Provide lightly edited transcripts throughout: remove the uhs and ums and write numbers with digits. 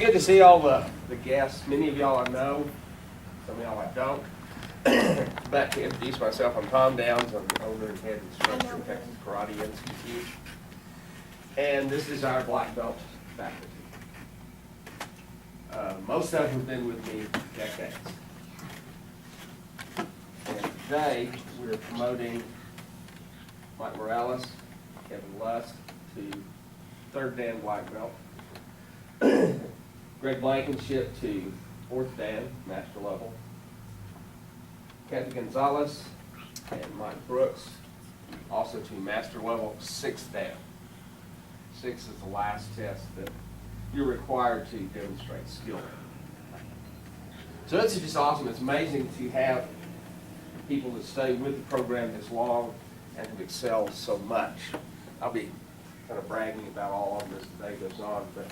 good to see all the guests. Many of y'all I know, some of y'all I don't. Back to introduce myself, I'm Tom Downs. I'm the owner and head instructor of Texas Karate Institute. And this is our black belt faculty. Most of them have been with me decades. And today, we're promoting Mike Morales, Kevin Lusk to third Dan black belt. Greg Blankenship to fourth Dan, master level. Kathy Gonzalez and Mike Brooks also to master level, sixth Dan. Six is the last test that you're required to demonstrate skill. So it's just awesome. It's amazing to have people that stay with the program this long and have excelled so much. I'll be kind of bragging about all of this as the day goes on, but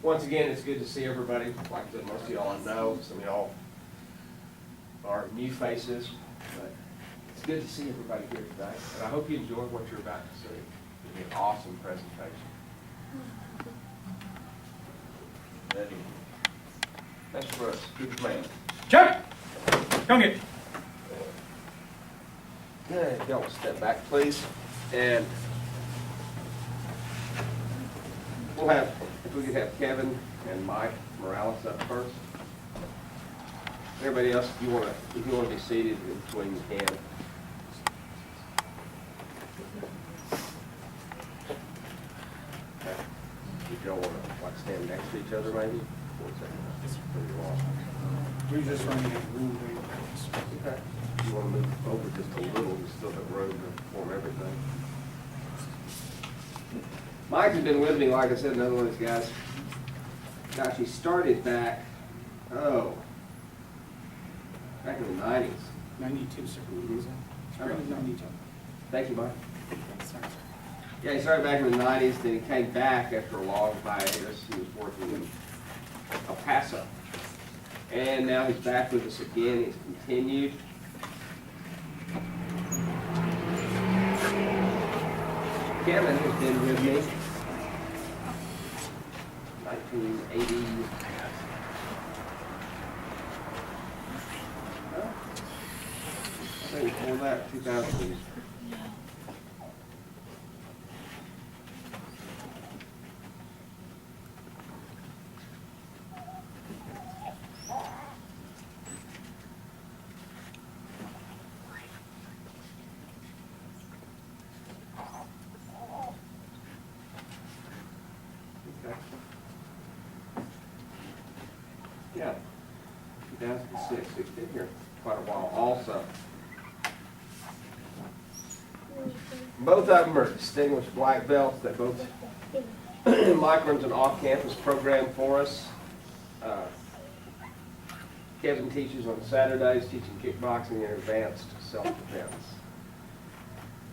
once again, it's good to see everybody. Like I said, most of y'all I know, some of y'all are new faces, but it's good to see everybody here today. And I hope you enjoy what you're about to see. It'll be an awesome presentation. Ready? That's for us. Good man. Chuck! Come get. Good. Y'all will step back, please. And we'll have, if we could have Kevin and Mike Morales up first. Everybody else, if you want to be seated in between, you can. Okay. If y'all want to like stand next to each other, maybe. 1 second. Pretty awesome. We're just running out of room. Okay. You want to move over just a little, you still have room to form everything. Mike has been with me, like I said, another one of these guys. Gosh, he started back in the 90s. 92, sir. Mm-hmm. 92. Thank you, Mike. Sorry. Yeah, he started back in the 90s, then he came back after a long hiatus. He was working in El Paso. And now he's back with us again. He's continued. Kevin has been with me 1980. I think before that, 2000. Yeah, 2006. He's been here quite a while also. Both of them are distinguished black belts. They both, Mike runs an off-campus program for us. Kevin teaches on Saturdays, teaching kickboxing and advanced self-defense.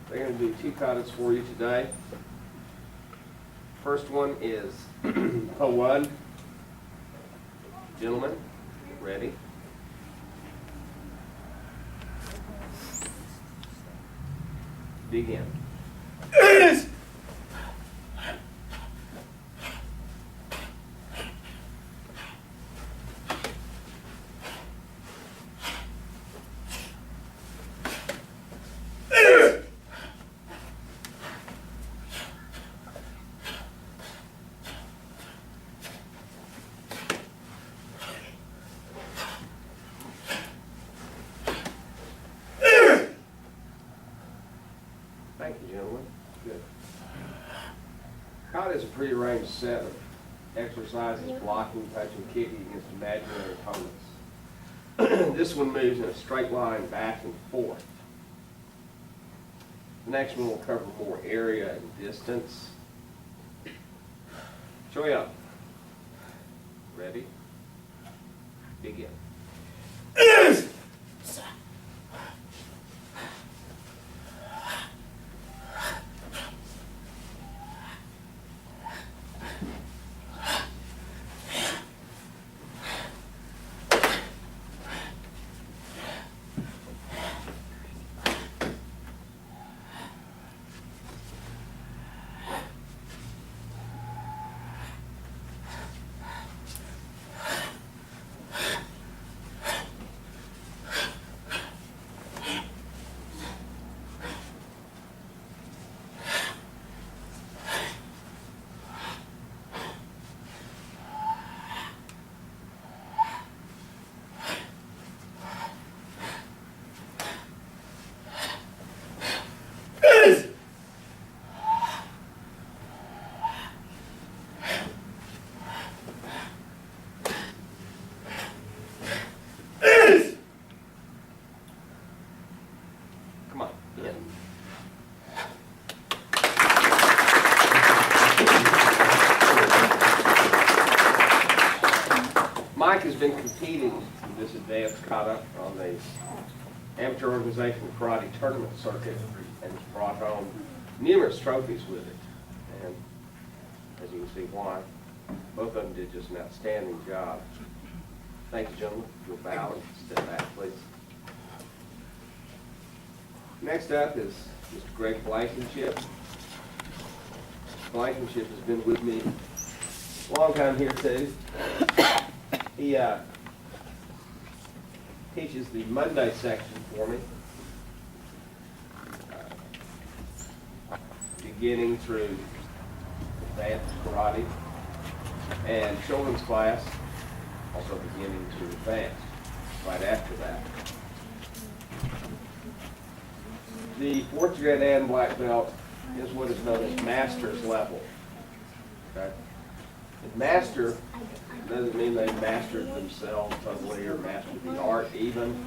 They're going to do 2 katas for you today. First one is Po-1. Gentlemen, get ready. Begin. Thank you, gentlemen. Good. Kata is a prearranged set of exercises, blocking, punching, kicking against imaginary opponents. This one moves in a straight line back and forth. The next one will cover more area and distance. Show you up. Ready? Begin. Mike has been competing in this advanced kata on the amateur organization karate tournament circuit and has brought home numerous trophies with it. And as you can see why, both of them did just an outstanding job. Thank you, gentlemen. You'll bow and step back, please. Next up is Mr. Greg Blankenship. Blankenship has been with me a long time here too. He teaches the Monday section for me, beginning through advanced karate and children's class, also beginning to advanced right after that. The 4th grade and black belt is what is known as master's level. Okay? And master doesn't mean they mastered themselves totally or mastered the art even.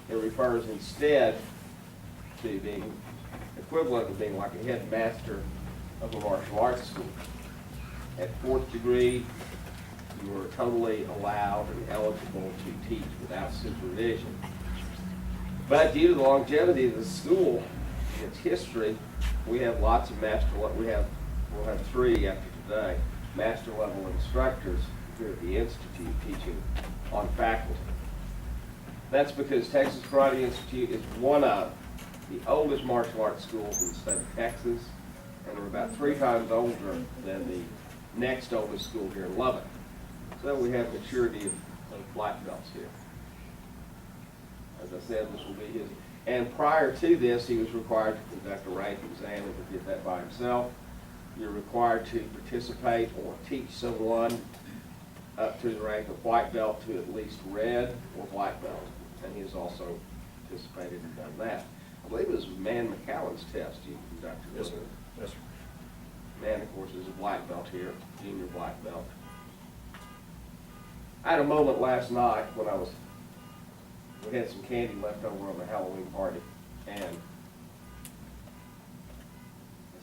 It refers instead to being equivalent to being like a headmaster of a martial arts school. At 4th degree, you are totally allowed and eligible to teach without supervision. But due to the longevity of the school, its history, we have lots of we'll have 3 after today, master level instructors here at the Institute teaching on faculty. That's because Texas Karate Institute is one of the oldest martial arts schools in the state of Texas, and we're about 3 times older than the next oldest school here in Lubbock. So we have maturity of black belts here. As I said, this will be his. And prior to this, he was required to conduct a rank exam and he did that by himself. You're required to participate or teach someone up to the rank of white belt to at least red or black belt. And he has also participated and done that. I believe it was Man McCallan's test you conducted. Yes, sir. Yes, sir. Man, of course, is a black belt here, junior black belt. I had a moment last night when we had some candy left over on the Halloween party, and I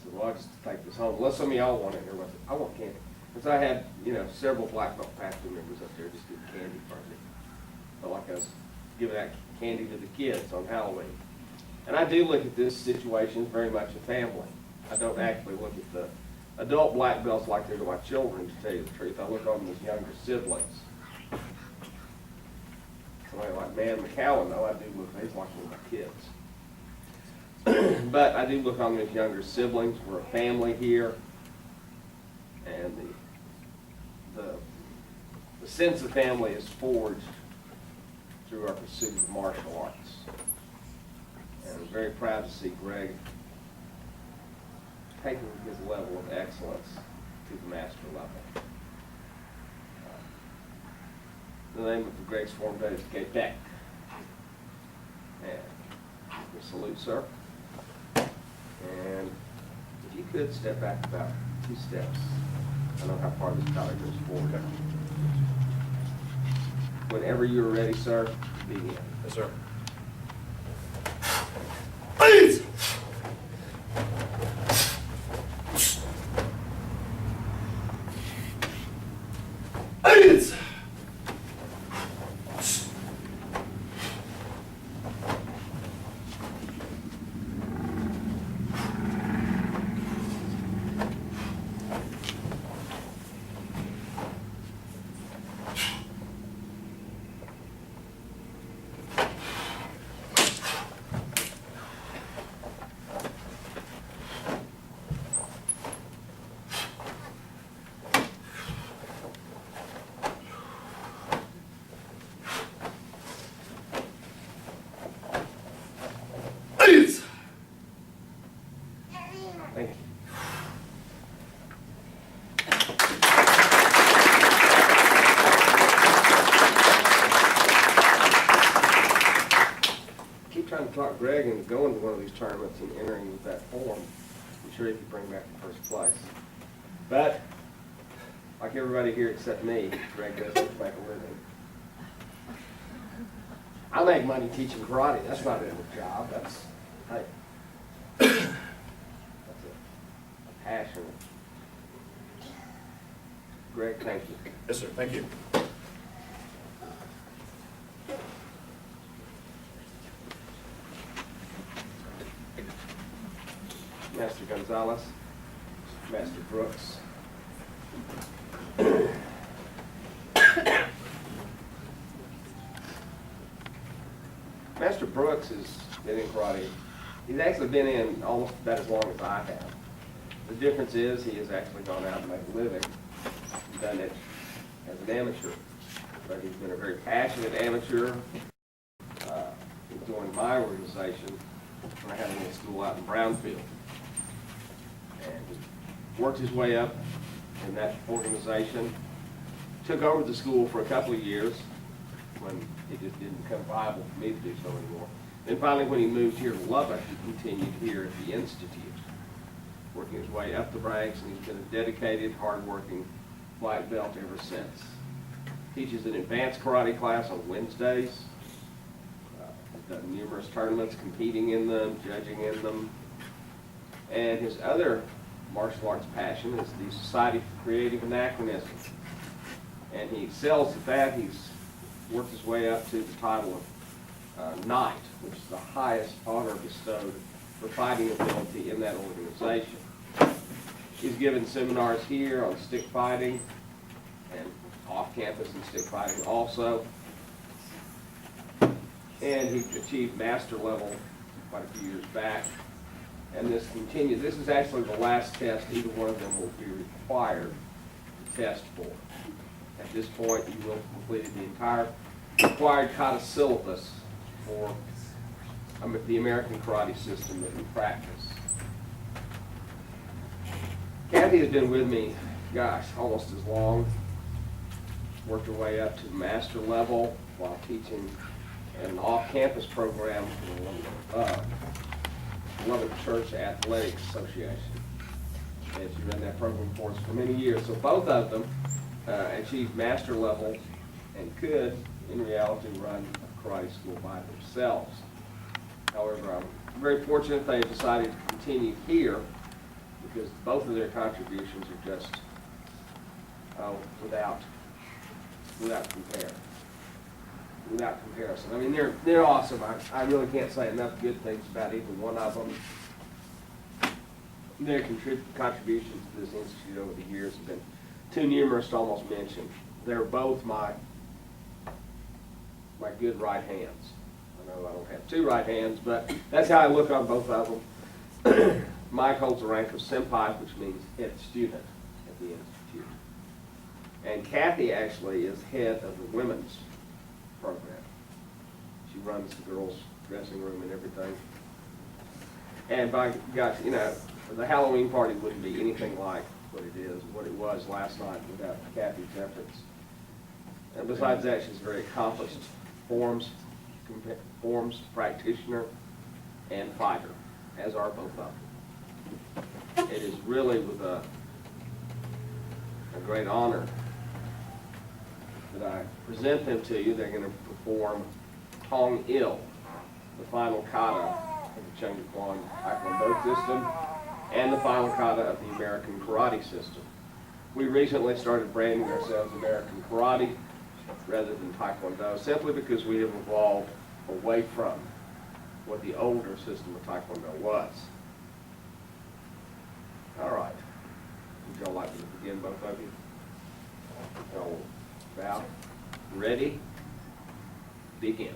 said, well, I'll just take this home. Unless some of y'all want it here. I said, I want candy. Because I had, several black belt faculty members up there just doing candy for me. Felt like I was giving that candy to the kids on Halloween. And I do look at this situation as very much a family. I don't actually look at the adult black belts like they're to my children, to tell you the truth. I look on them as younger siblings. Somebody like Man McCallan, though, I do look, he's like one of my kids. But I do look on them as younger siblings. We're a family here. And the sense of family is forged through our pursuit of martial arts. And I'm very proud to see Greg taking his level of excellence to the master level. The name of Greg's form is Gate Beck. And we salute, sir. And if you could step back about 2 steps. I know how far this collar goes forward. Whenever you're ready, sir, begin. Yes, sir. Please! Please! Please! Thank you. Keep trying to talk Greg into going to one of these tournaments and entering with that form. I'm sure he could bring back the first place. But, like everybody here except me, Greg does have to make a living. I make money teaching karate. That's not a job. That's, hey, that's a passion. Greg, thank you. Yes, sir. Thank you. Gonzalez, Master Brooks. Master Brooks has been in karate. He's actually been in almost about as long as I have. The difference is he has actually gone out and made a living, done it as an amateur. But he's been a very passionate amateur. He joined my organization when I had a little school out in Brownfield. And he worked his way up in that organization. Took over the school for a couple of years when it just didn't become viable for me to do so anymore. Then finally when he moved here to Lubbock, he continued here at the Institute, working his way up the ranks, and he's been a dedicated, hard-working black belt ever since. Teaches an advanced karate class on Wednesdays. He's done numerous tournaments, competing in them, judging in them. And his other martial arts passion is the Society for Creative Anachronism. And he excels at that. He's worked his way up to the title of Knight, which is the highest honor bestowed for fighting ability in that organization. He's given seminars here on stick fighting and off campus in stick fighting also. And he achieved master level quite a few years back. And this continues. This is actually the last test either one of them will be required to test for. At this point, you will have completed the entire required kata syllabus for the American karate system that we practice. Kathy has been with me, gosh, almost as long. Worked her way up to master level while teaching an off-campus program for the Lubbock Church Athletics Association. And she ran that program for us for many years. So both of them achieved master level and could, in reality, run a karate school by themselves. However, I'm very fortunate they decided to continue here because both of their contributions are just without compare. Without comparison. I mean, they're awesome. I really can't say enough good things about either one of them. Their contributions to this institute over the years have been too numerous to almost mention. They're both my good right hands. I know I don't have two right hands, but that's how I look on both of them. Mike holds the rank of senpai, which means head student at the institute. And Kathy actually is head of the women's program. She runs the girls' dressing room and everything. And by gosh, you know, the Halloween party wouldn't be anything like what it was last night without Kathy's efforts. And besides that, she's a very accomplished forms practitioner and fighter, as are both of them. It is really with a great honor that I present them to you. They're going to perform Tong Il, the final kata of the Chung Kwan Taekwondo system, and the final kata of the American karate system. We recently started branding ourselves American karate rather than Taekwondo, simply because we have evolved away from what the older system of Taekwondo was. All right. Would y'all like to begin, both of you? Y'all bow. Ready? Begin.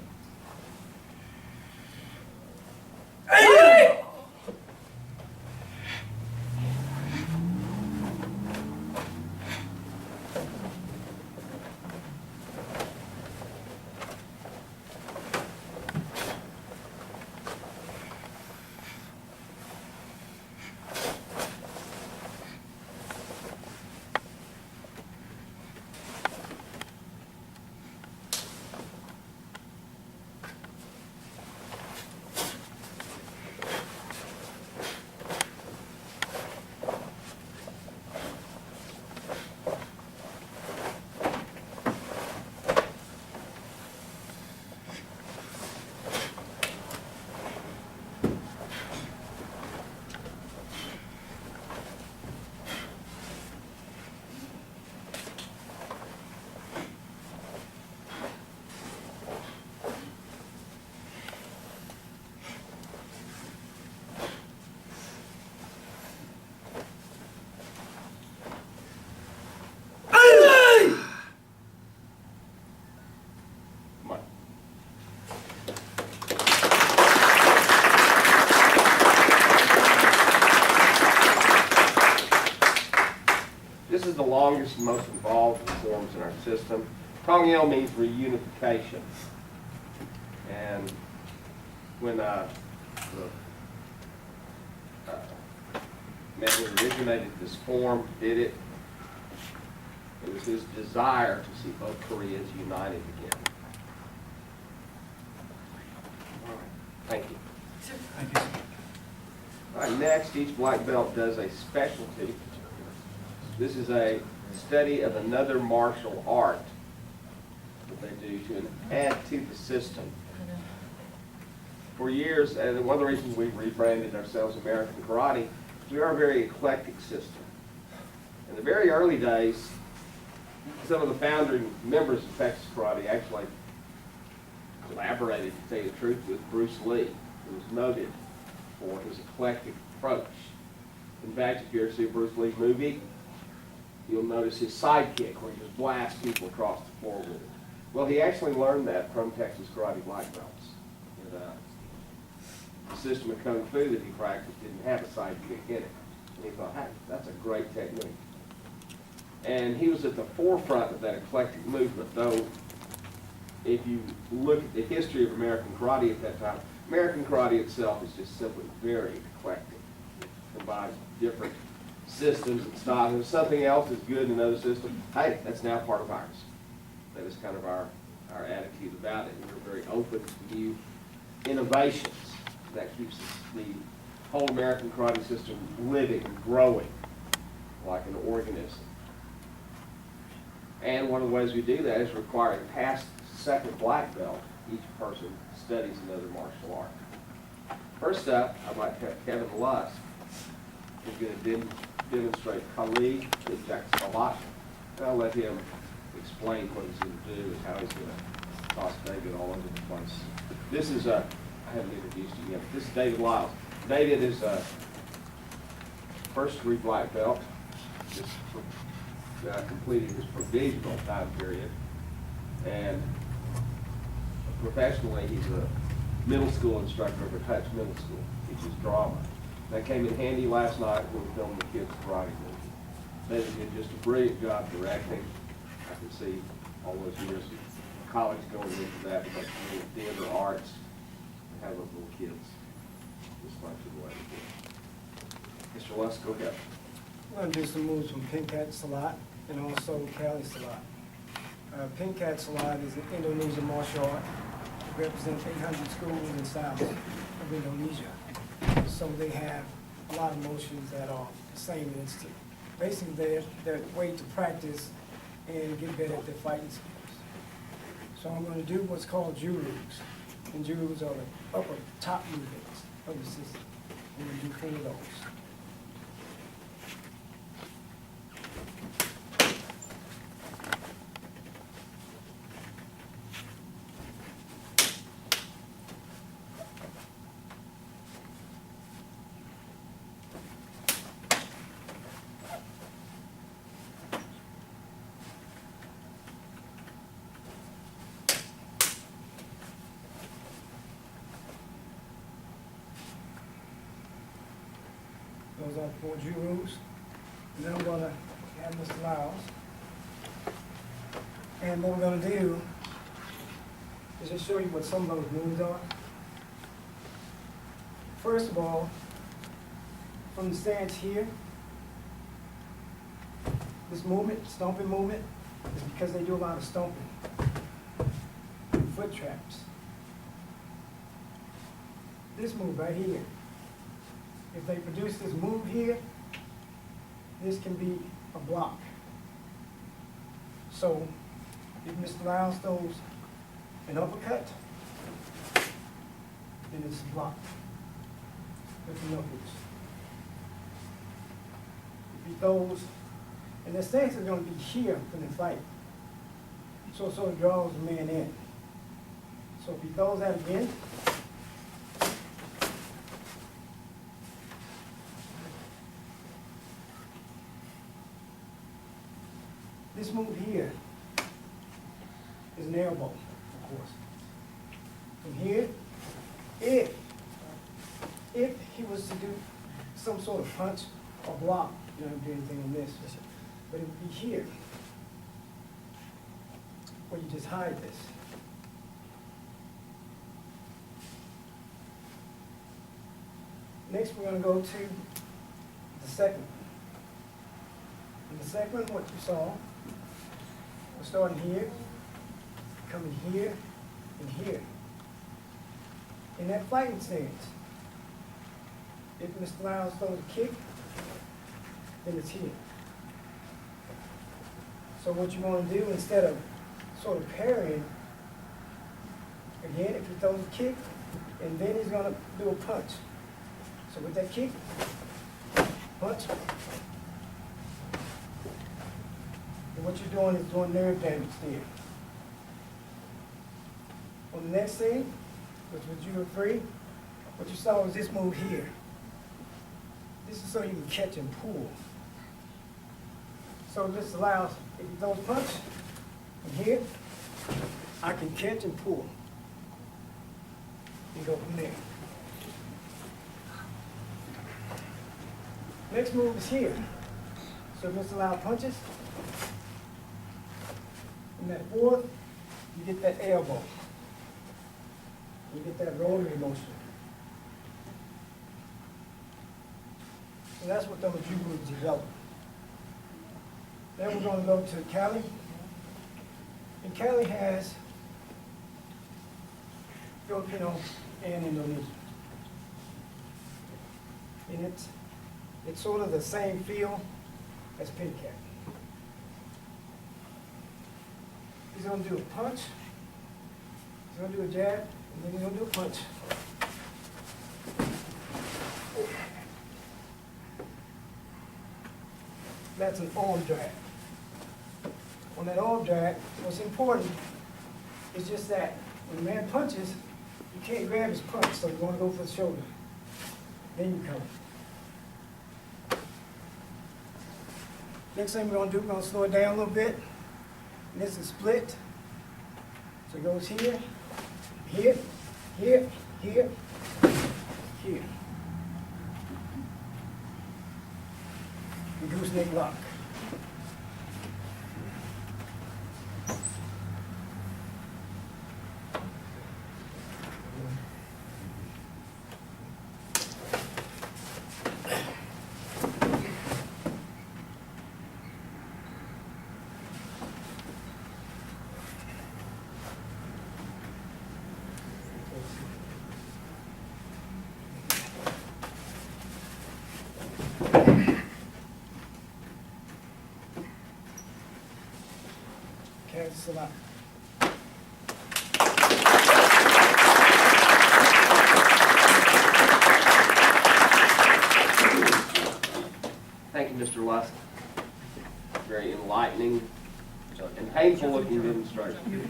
This is the longest and most involved of the forms in our system. Tong-il means reunification. And when the man who originated this form did it, it was his desire to see both Koreas united again. All right, thank you. Thank you. All right, next, each black belt does a specialty. This is a study of another martial art that they do to add to the system. For years, and one of the reasons we've rebranded ourselves American Karate, is we are a very eclectic system. In the very early days, some of the founding members of Texas Karate actually collaborated, to tell you the truth, with Bruce Lee, who was noted for his eclectic approach. In fact, if you ever see a Bruce Lee movie, you'll notice his sidekick, where he just blasts people across the floor with it. Well, he actually learned that from Texas Karate black belts. The system of Kung Fu that he practiced didn't have a sidekick in it. And he thought, hey, that's a great technique. And he was at the forefront of that eclectic movement, though if you look at the history of American Karate at that time, American Karate itself is just simply very eclectic. It combines different systems and styles. And if something else is good in another system, hey, that's now part of ours. That is kind of our attitude about it. We're very open to new innovations. That keeps the whole American Karate system living and growing like an organism. And one of the ways we do that is requiring past second black belt, each person studies another martial art. First up, I'd like to have Kevin Lusk, who's going to demonstrate Kali with Jack Salat. And I'll let him explain what he's going to do and how he's going to toss David all over the place. This is I haven't introduced you yet. This is David Lyles. David is a first degree black belt. Just completed his provisional time period. And professionally, he's a middle school instructor over at Hutch Middle School. Teaches drama. That came in handy last night when we filmed the kids' karate movie. David did just a brilliant job directing. I can see all those years of college going into that, but theater arts. Have those little kids just like the way they do. Mr. Lusk, go ahead. I'm going to do some moves from Pink Cat Salat and also Cali Salat. Pink Cat Salat is an Indonesian martial art. It represents 800 schools and styles of Indonesia. So they have a lot of motions that are the same instinct. Basically, they're a way to practice and get better at their fighting skills. So I'm going to do what's called jurus. And jurus are the upper top movements of the system. I'm going to do 4 of those. Those are 4 jurus. And then I'm going to have Mr. Lyles. And what we're going to do is just show you what some of those moves are. First of all, from the stance here, this movement, stomping movement, is because they do a lot of stomping. Foot traps. This move right here. If they produce this move here, this can be a block. So if Mr. Lyles throws an uppercut, then it's blocked with the knuckles. If he throws, and the stance is going to be here when they fight. So it sort of draws the man in. So if he throws that again, this move here is an elbow, of course. From here, if he was to do some sort of punch or block, you don't do anything on this. but it would be here, where you just hide this. Next, we're gonna go to the second one. In the second one, what you saw, we're starting here, coming here, and here. In that fighting stance, if Mr. Lyles throws a kick, then it's here. So what you want to do, instead of sort of parrying, again, if he throws a kick, and then he's going to do a punch. So with that kick, punch. And what you're doing is doing nerve damage there. On the next thing, which was you three, what you saw was this move here. This is so you can catch and pull. So this allows, if you throw a punch, and here, I can catch and pull. And go from there. Next move is here. So if Mr. Lyle punches, in that fourth, you get that elbow. You get that rotary motion. So that's what those judos develop. Then we're going to go to Cali. And Cali has Filipino and Indonesian. And it's sort of the same feel as pin cat. He's going to do a punch, he's going to do a jab, and then he's going to do a punch. That's an arm drag. On that arm drag, what's important is just that when the man punches, you can't grab his punch, so you want to go for the shoulder. Then you come. Next thing we're going to do, we're going to slow it down a little bit. And this is split. So it goes here, here, here, here, here. And gooseneck lock. That's a lot. Thank you, Mr. Lusk. Very enlightening and painful-looking demonstration.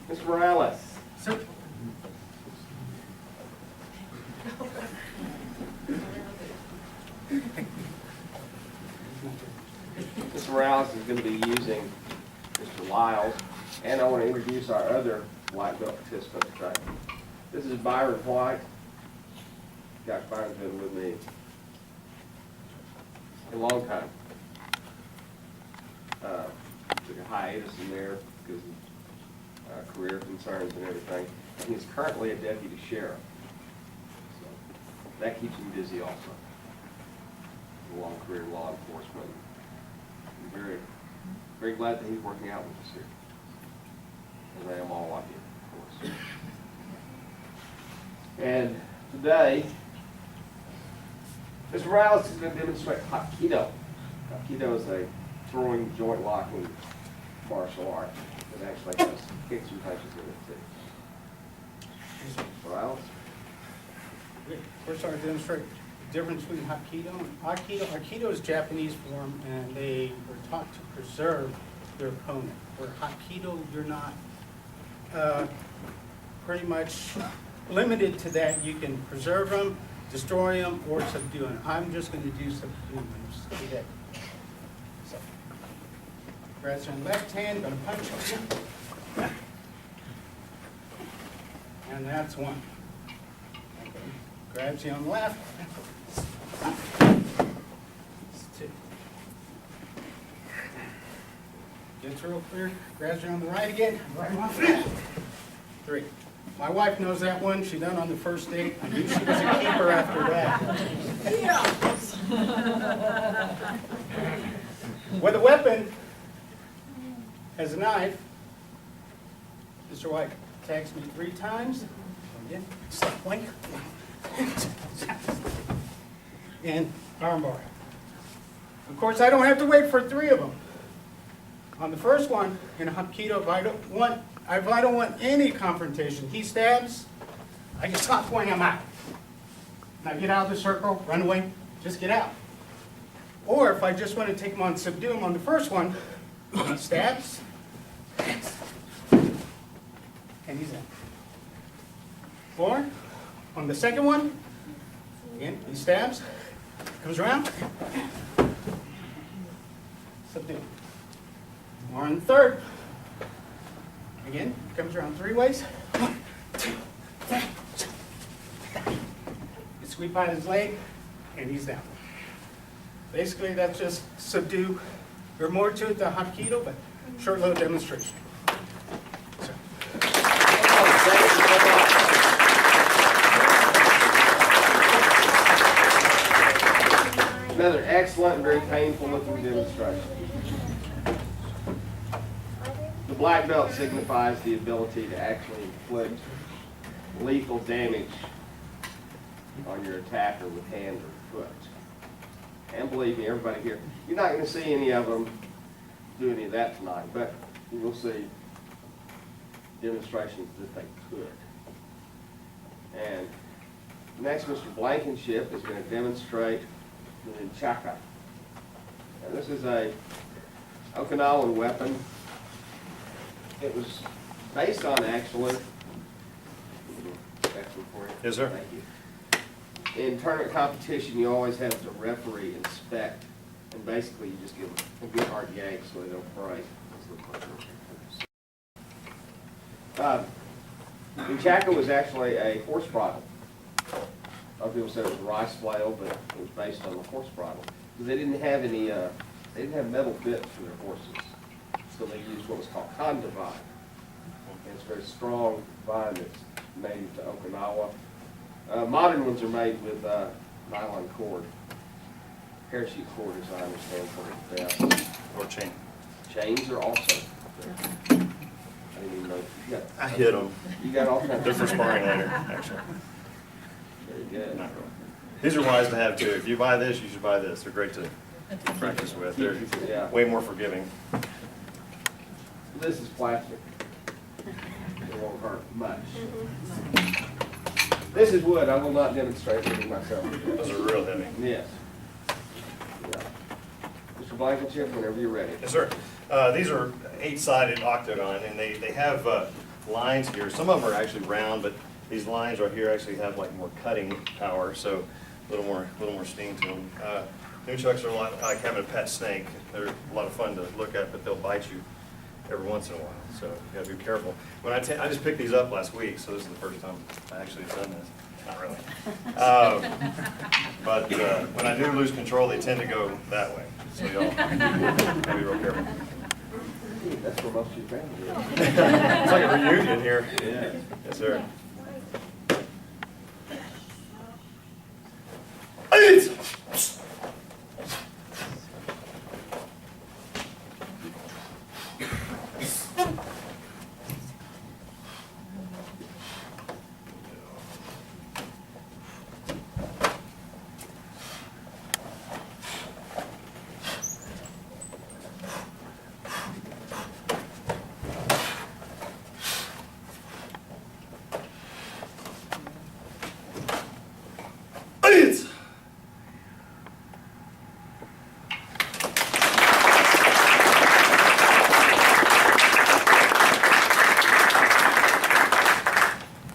Mr. Morales. Sir. Mr. Morales is going to be using Mr. Lyles, and I want to introduce our other white belt participant today. This is Byron White. Gosh, Byron's been with me a long time. Took a hiatus in there because of career concerns and everything. And he's currently a deputy sheriff. So that keeps him busy also. A long career in law enforcement. I'm very, very glad that he's working out with us here. As I am all like you, of course. And today, Mr. Morales is going to demonstrate Hapkido. Hapkido is a throwing, joint locking martial art that actually has kicks and punches in it too. Morales? First, I'll demonstrate the difference between Hapkido and Aikido. Aikido is Japanese form, and they were taught to preserve their opponent. Where Hapkido, you're not pretty much limited to that. You can preserve them, destroy them, or subdue them. I'm just going to do subdue them. Just do that. So, grab your left hand, going to punch you. And that's one. Okay. Grabs you on the left. It's real clear. Grabs her on the right again. Right off that. 3. My wife knows that one. She done on the first date. I knew she was a keeper after that. With a weapon, as a knife, Mr. White attacks me 3 times. Again, stop, blink. And armbar. Of course, I don't have to wait for 3 of them. On the first one, in a Hapkido, if I don't want any confrontation, he stabs, I just stop pointing him out. Now get out of the circle, run away, just get out. Or if I just want to take him on, subdue him on the first one, he stabs, and he's in. Or, on the second one, again, he stabs, comes around, subdue. Or on the third, again, comes around 3 ways. 1, 2, 3. You sweep out his leg, and he's down. Basically, that's just subdue. There's more to it than Hapkido, but short little demonstration. So. Another excellent and very painful looking demonstration. The black belt signifies the ability to actually inflict lethal damage on your attacker with hand or foot. And believe me, everybody here, you're not going to see any of them do any of that tonight, but you will see demonstrations that they could. And next, Mr. Blankenship is going to demonstrate the nunchaka. And this is a Okinawan weapon. It was based on actually. Yes, sir. Thank you. In tournament competition, you always have the referee inspect, and basically you just give them a good hard yank so they don't break. Nunchaka was actually a horse bridle. A lot of people said it was a rice flail, but it was based on a horse bridle. Because they didn't have any, they didn't have metal bits for their horses. So they used what was called conda vine. And it's a very strong vine that's native to Okinawa. Modern ones are made with nylon cord. Parachute cord, as I understand, for the best. Or chain. Chains are also. I didn't even know. I hit them. You got all kinds They're of. for sparring later, actually. Very good. Not really. These are wise to have too. If you buy this, you should buy this. They're great to practice with. They're Yeah. way more forgiving. This is plastic. It won't hurt much. This is wood. I will not demonstrate it myself. Those are real heavy. Yes. Yeah. Mr. Blankenship, whenever you're ready. Yes, sir. These are 8-sided octagon, and they have lines here. Some of them are actually round, but these lines right here actually have like more cutting power, so a little more sting to them. Nunchucks are a lot like having a pet snake. They're a lot of fun to look at, but they'll bite you every once in a while, so you gotta be careful. When I just picked these up last week, so this is the first time I actually have done this. Not really. But when I do lose control, they tend to go that way, so y'all gotta be real careful. That's where most of your family is. It's like a reunion here. Yeah. Yes, sir.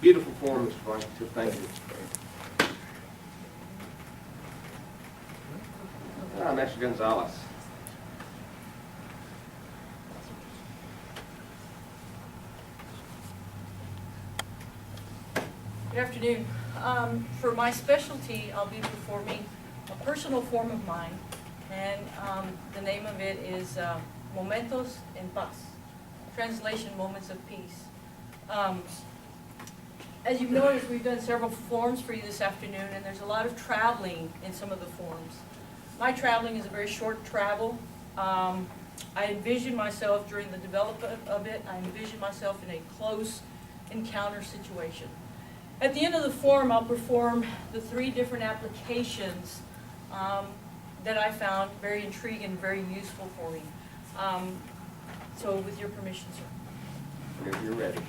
Beautiful form, Mr. Blankenship. Thank you. Master Gonzalez. Good afternoon. For my specialty, I'll be performing a personal form of mine, and the name of it is momentos en paz. Translation, moments of peace. As you've noticed, we've done several forms for you this afternoon, and there's a lot of traveling in some of the forms. My traveling is a very short travel. I envision myself during the development of it, I envision myself in a close encounter situation. At the end of the form, I'll perform the 3 different applications that I found very intriguing and very useful for me. So with your permission, sir. Whenever you're ready.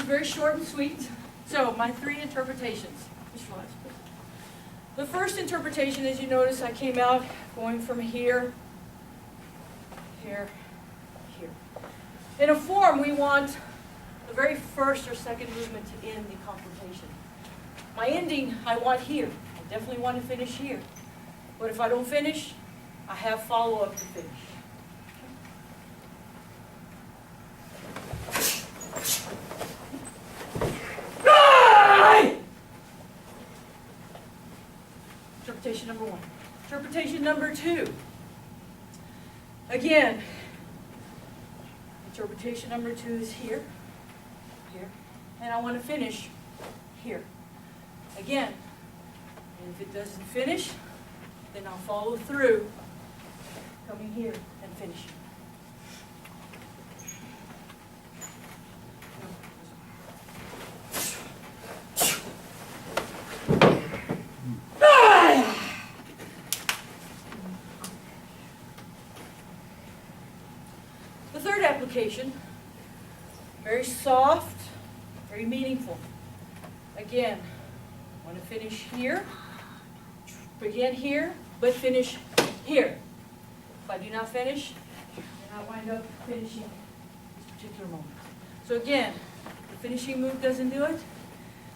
Very short and sweet. So my 3 interpretations. The first interpretation, as you notice, I came out going from here, here, here. In a form, we want the very first or second movement to end the confrontation. My ending, I want here. I definitely want to finish here. But if I don't finish, I have follow-up to finish. Interpretation number 1. Interpretation number 2. Again, interpretation number 2 is here, here, and I want to finish here. Again, and if it doesn't finish, then I'll follow through, coming here and finishing. Application, very soft, very meaningful. Again, I want to finish here, begin here, but finish here. If I do not finish, then I wind up finishing this particular moment. So again, the finishing move doesn't do it.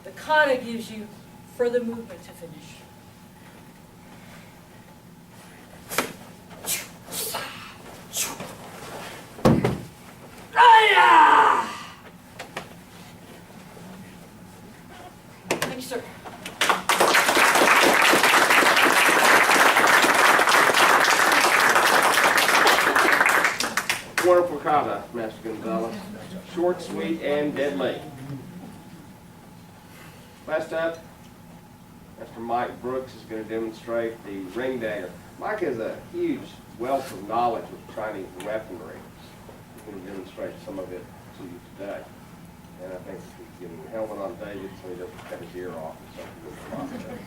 The kata gives you further movement to finish. Thank you, sir. Wonderful kata, Master Gonzalez. Short, sweet, and deadly. Last up, Mr. Mike Brooks is going to demonstrate the ring dagger. Mike has a huge wealth of knowledge of Chinese weaponry. He's going to demonstrate some of it to you today. And I think he's getting a helmet on David so he doesn't cut his ear off or something.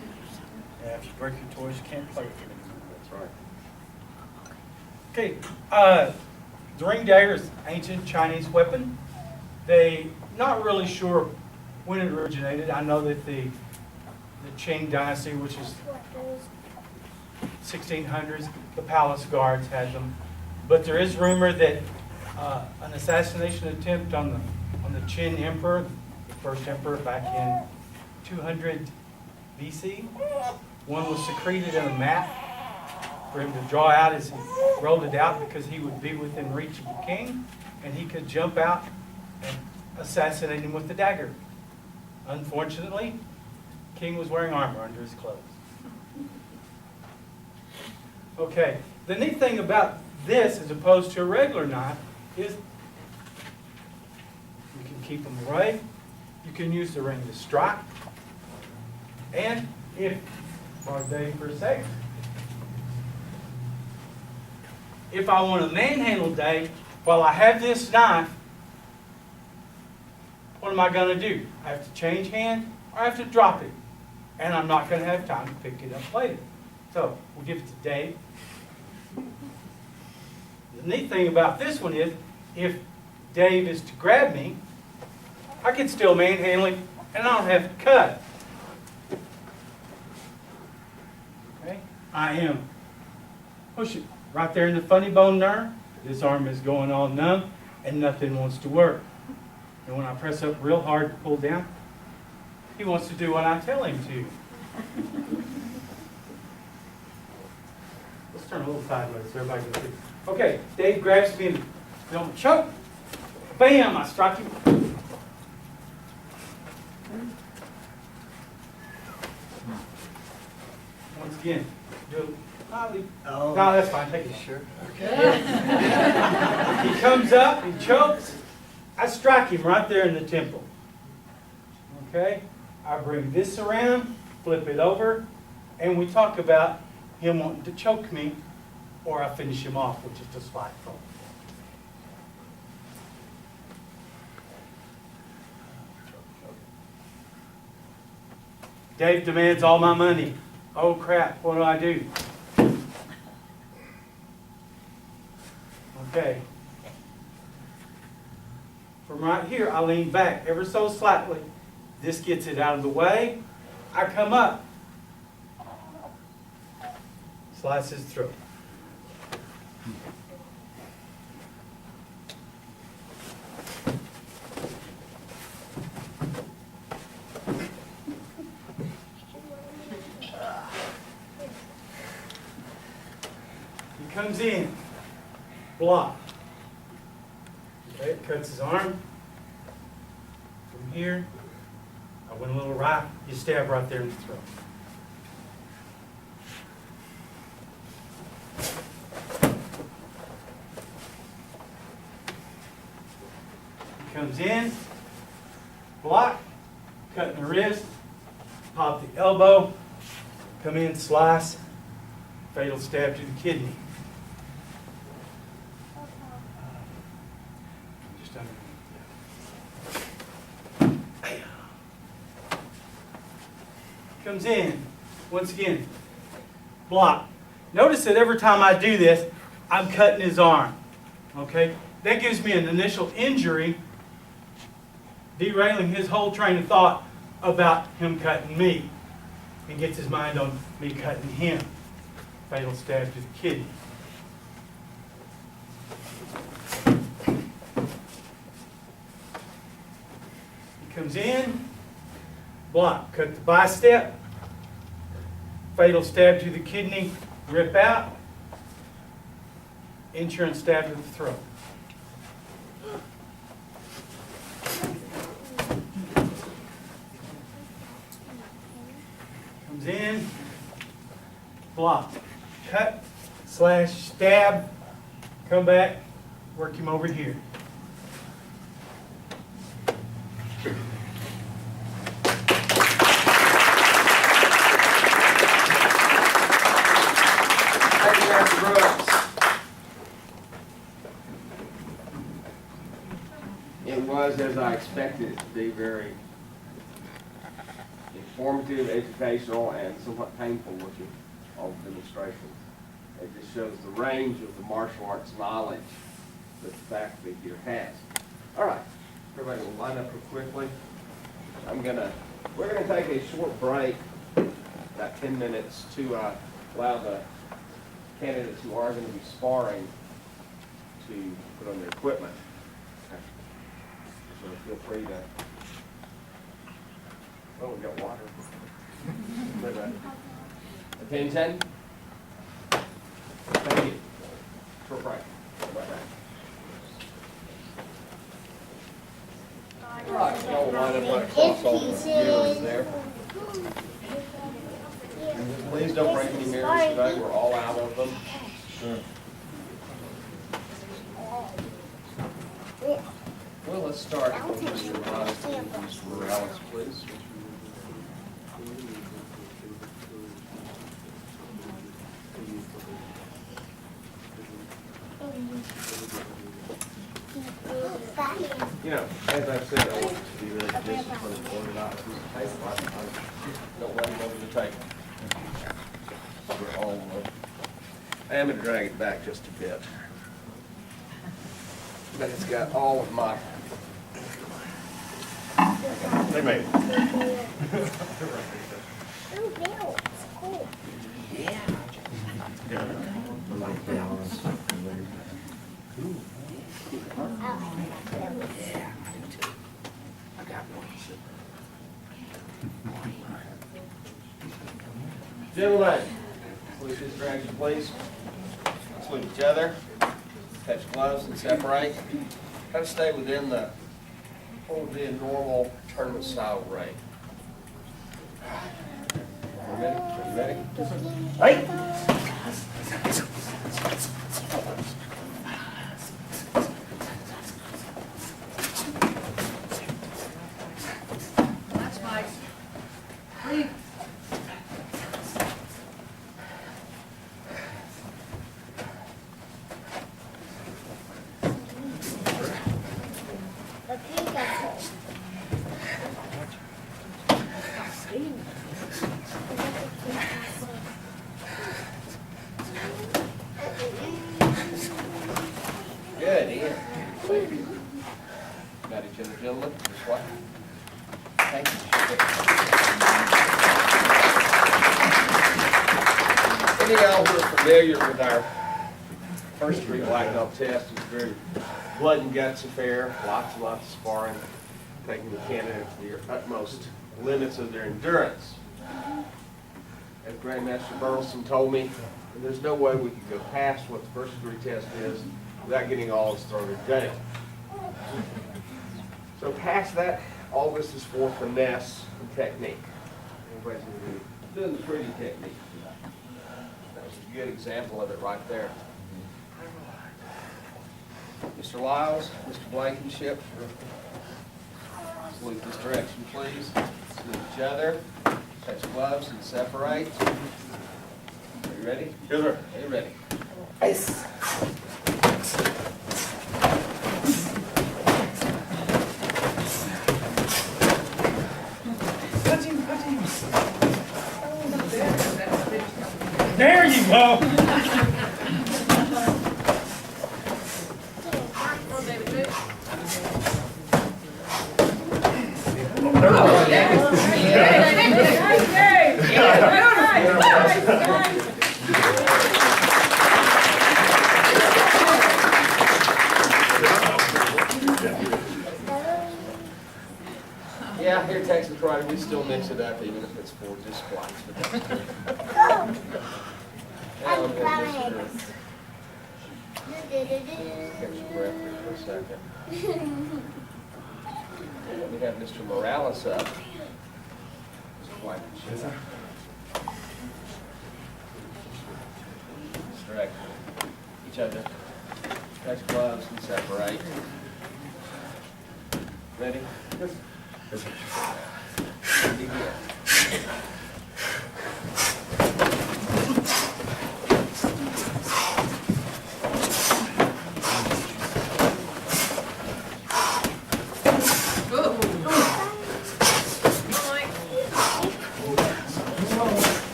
Yeah, if you break your toys, you can't play with them anymore. That's right. Okay, the ring dagger is an ancient Chinese weapon. They not really sure when it originated. I know that the Qing dynasty, which is 1600s, the palace guards had them. But there is rumor that an assassination attempt on the Qin emperor, the first emperor back in 200 BC, one was secreted in a map for him to draw out as he rolled it out because he would be within reach of the king and he could jump out and assassinate him with the dagger. Unfortunately, the king was wearing armor under his clothes. Okay, the neat thing about this as opposed to a regular knife is you can keep them away, you can use the ring to strike, and if, pardon Dave for a second, if I want to manhandle Dave while I have this knife, what am I going to do? I have to change hands or I have to drop it. And I'm not going to have time to pick it up later. So we'll give it to Dave. The neat thing about this one is if Dave is to grab me, I can still manhandle him and I don't have to cut. I am pushing right there in the funny bone nerve. His arm is going all numb and nothing wants to work. And when I press up real hard to pull down, he wants to do what I tell him to. Let's turn a little sideways so everybody can see. Okay, Dave grabs me and don't choke. Bam, I strike him. Once again, do it. No, that's fine. Take it. Sure. He comes up, he chokes. I strike him right there in the temple. Okay? I bring this around, flip it over, and we talk about him wanting to choke me, or I finish him off, which is the spiteful. Dave demands all my money. Oh crap, what do I do? Okay. From right here, I lean back ever so slightly. This gets it out of the way. I come up. Slice his throat. He comes in. Block. Okay, cuts his arm. From here, I went a little right, you stab right there in the throat. He comes in, block, cutting the wrist, pop the elbow, come in, slice, fatal stab to the kidney. Just underneath. Comes in, once again, block. Notice that every time I do this, I'm cutting his arm. Okay? That gives me an initial injury, derailing his whole train of thought about him cutting me. And gets his mind on me cutting him. Fatal stab to the kidney. He comes in, block, cut the bicep, fatal stab to the kidney, rip out, insurance stab to the throat. Comes in, block, cut, slash, stab, come back, work him over here. It was, as I expected it to be, very informative, educational, and somewhat painful looking, all the demonstrations. It just shows the range of the martial arts knowledge that the faculty here has. All right, everybody will line up real quickly. We're gonna take a short break, about 10 minutes, to allow the candidates who are going to be sparring to put on their equipment. So feel free to, oh, we got water. Attention. Thank you. Short break. How about that? All right, y'all will line up right across all the mirrors there. Please don't break any mirrors today, we're all out of them. Sure. Well, let's start with Mr. Morales, please. You know, as I've said, I want to be very disciplined and organized. Don't let them over the table. We're all, I am going to drag it back just a bit. But it's got all of my. They made it. Ooh, Bill, it's cool. Yeah. Gentlemen, please distraction, please. Salute each other. Touch gloves and separate. Try to stay within what would be a normal tournament style rate. You ready? Are you ready? Hey! That's Mike. Three. Good, Ian. Thank you. Got each other, gentlemen. This way. Thank you. Any of y'all who are familiar with our first degree black belt test, it's a very blood and guts affair, lots and lots of sparring, taking the candidate to their utmost limits of their endurance. As Grandmaster Burleson told me, there's no way we can go past what the first degree test is without getting all this thrown in jail. So past that, all this is for finesse and technique. Everybody's going to be doing the pretty technique. That was a good example of it right there. Mr. Lyles, Mr. Blankenship, salute this direction, please. Salute each other, touch gloves and separate. Are you ready? Yes, sir. Are you ready? Ice. There you go. Yeah, here at Texas Karate, we still mix it up even if it's for just squats, but that's good. Now, I'm gonna just catch your breath here for a second. And we have Mr. Morales up. Mr. Blankenship. Distract each other. Touch gloves and separate. Ready? Yes. Begin.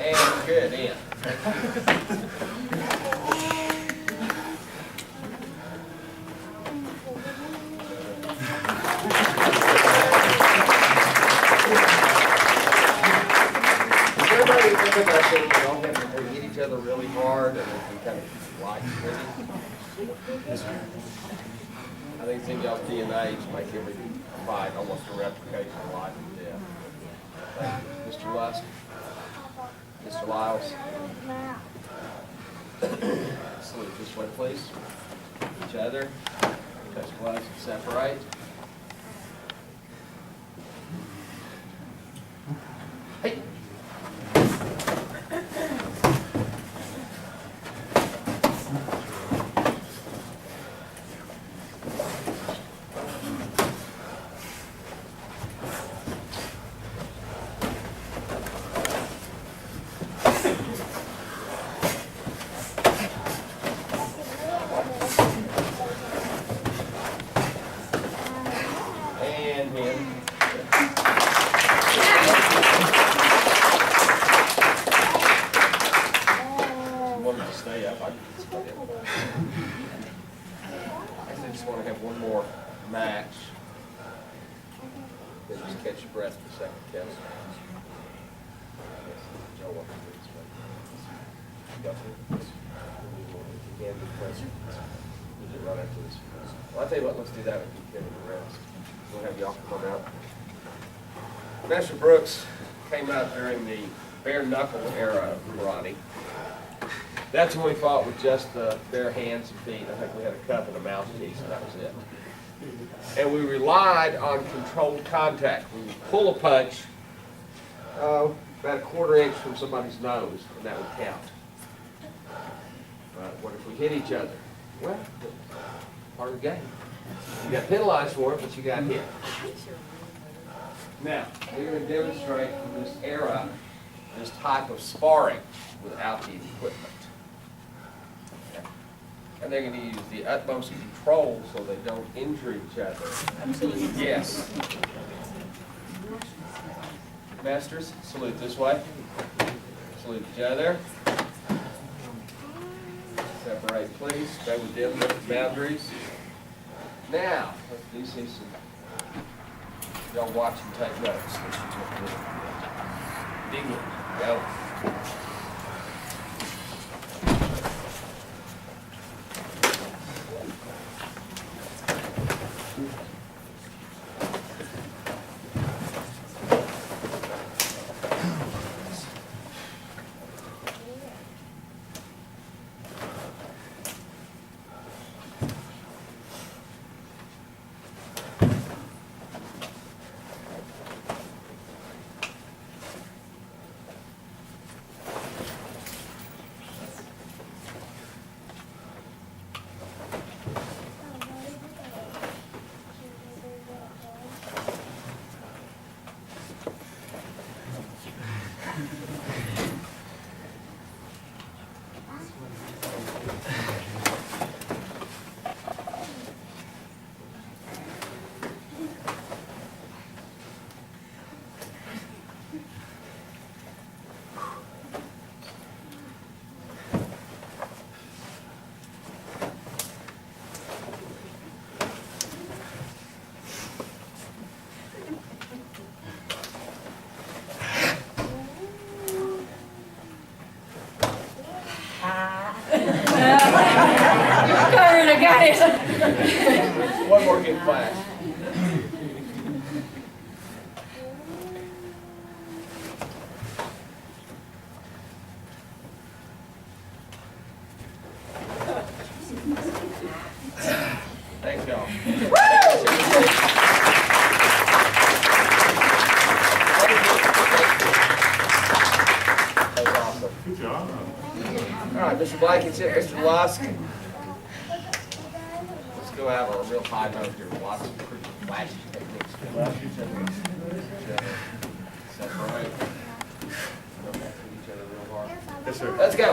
And good, Ian. Everybody think about that, we all have to hit each other really hard and then we kind of like it. I think some of y'all's DNA make every fight almost a replication of life and death. Thank you. Mr. Lusk, Mr. Lyles. Salute this way, please. Each other. Touch gloves and separate. Hey. And in. Wanted to stay up, I can stay up. I just want to have one more match. Then just catch your breath for a second, Kevin. Joe, what do you do? can be present. Right after this. Well, I'll tell you what, let's do that with you, Kevin, the rest. We'll have y'all come on out. Master Brooks came out during the bare knuckle era of karate. That's when we fought with just the bare hands and feet. I think we had a cup and a mouthpiece, and that was it. And we relied on controlled contact. We would pull a punch about a quarter inch from somebody's nose, and that would count. But what if we hit each other? Well, part of the game. You got penalized for it, but you got hit. Now, we're going to demonstrate from this era this type of sparring without the equipment. Okay. And they're going to use the utmost control so they don't injure each other. Absolutely. Yes. Masters, salute this way. Salute each other. Separate, please. Stay within the boundaries. Now, let's do see some. Y'all watch and take notes. Big one. Go. I got it. One more good flash. Thanks, y'all. That was awesome. Good job. All right, Mr. Blankets here, Mr. Lusk. Let's go out on a real high note here. Lots of pretty flashy techniques. Separate. Go back to each other real hard. Yes, sir. Let's go.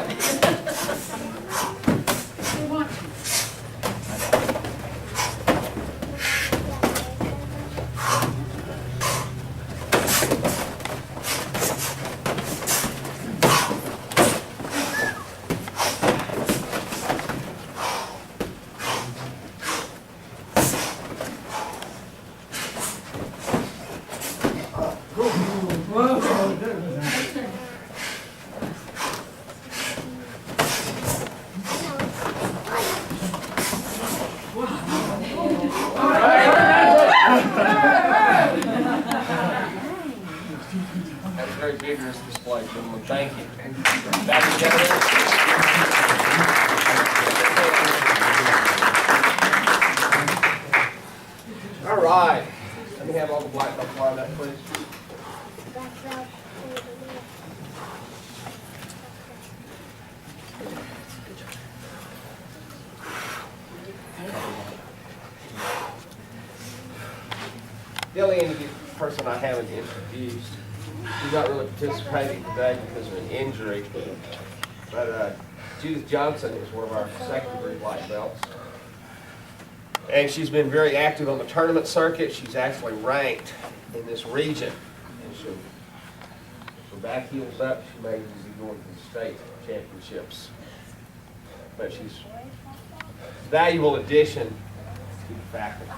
That was a very vigorous display, gentlemen. Thank you. Back together. All right. Let me have all the black belts lined up, please. The only person I haven't introduced, he's not really participating today because of an injury, but Judith Johnson is one of our second degree black belts. And she's been very active on the tournament circuit. She's actually ranked in this region. And she'll back heels up, she may be going to the state championships. But she's a valuable addition to the faculty.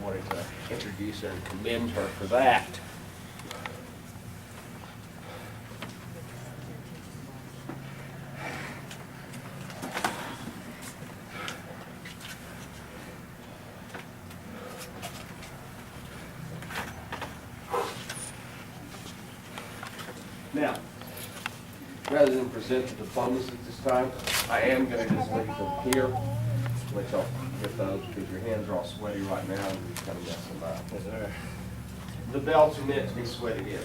Wanted to introduce her and commend her for that. present the diplomas at this time. I am gonna just leave them here, let y'all get those, because your hands are all sweaty right now, and you're kind of messing them up. Yes, sir. The belts are meant to be sweated in.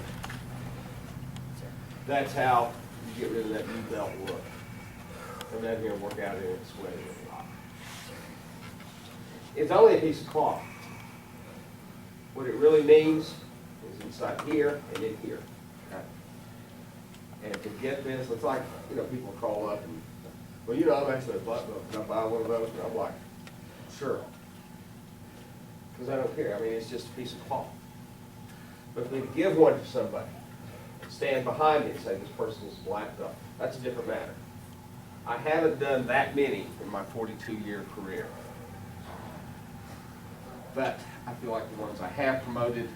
That's how you get rid of that new belt look. Come down here and work out in it, sweat it in. It's only a piece of cloth. What it really means is inside here and in here. Okay? And to get this, it's like, people call up and, well, I'm actually a button up. Can I buy one of those? And I'm like, sure. Because I don't care. I mean, it's just a piece of cloth. But if we give one to somebody, stand behind it and say this person is black belt, that's a different matter. I haven't done that many in my 42-year career. But I feel like the ones I have promoted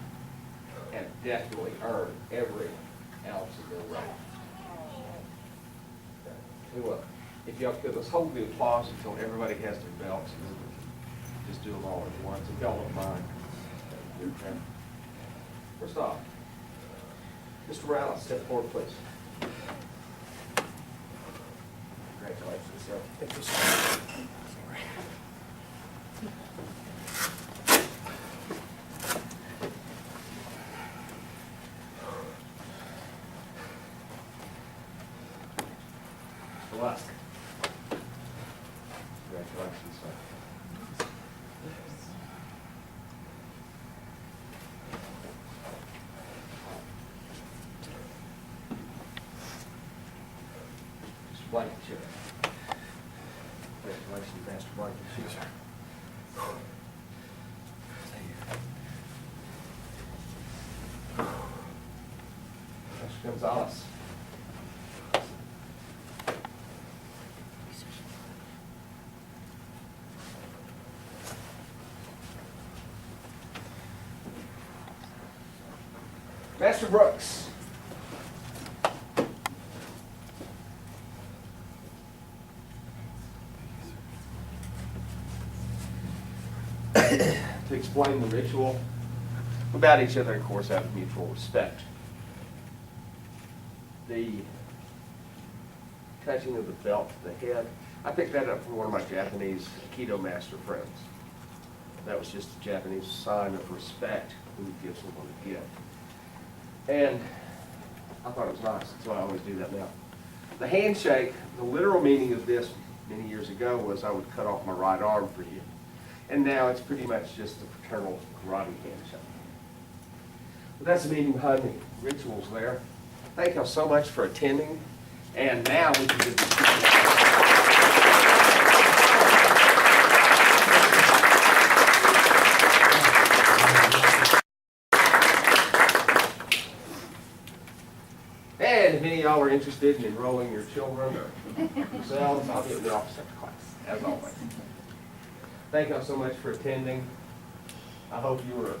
have definitely earned every ounce of their right. Tell you what, if y'all could, let's hold the applause until everybody has their belts, and then we can just do them all at once, if y'all don't mind. Okay. First off, Mr. Morales, step forward, please. Congratulations, sir. Thank you, sir. Lusk. Congratulations, sir. Mr. Blankenship. Congratulations, Master Blankenship. Yes, sir. Mr. Gonzalez. Master Brooks. To explain the ritual about each other, of course, out of mutual respect. The touching of the belt to the head, I picked that up from one of my Japanese Aikido master friends. That was just a Japanese sign of respect when you give someone a gift. And I thought it was nice, so I always do that now. The handshake, the literal meaning of this many years ago was I would cut off my right arm for you. And now it's pretty much just a fraternal karate handshake. But that's the meaning behind the rituals there. Thank y'all so much for attending. And now we can do And if any of y'all are interested in enrolling your children or yourselves, I'll be in the office after class, as always. Thank y'all so much for attending. I hope you were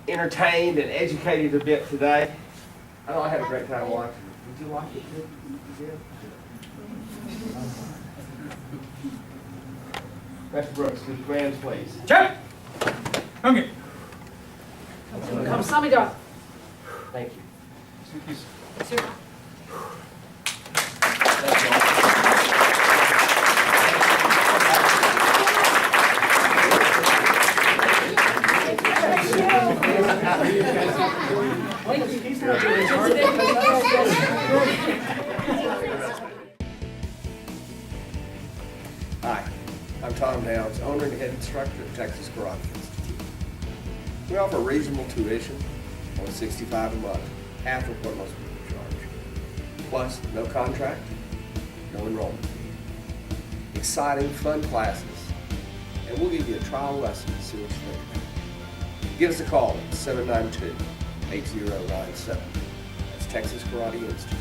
entertained and educated a bit today. I know I had a great time watching. Did you like it? You did? Master Brooks, with your commands, please. Check! Okay. Come, Samida. Thank you. Sir. Hi, I'm Tom Downs, owner and head instructor at Texas Karate Institute. We offer reasonable tuition, only $65 a month, half of what most people charge. Plus, no contract, no enrollment fee. Exciting, fun classes, and we'll give you a trial lesson to see what you think. Give us a call at 792-8097. That's Texas Karate Institute,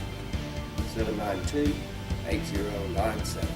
792-8097.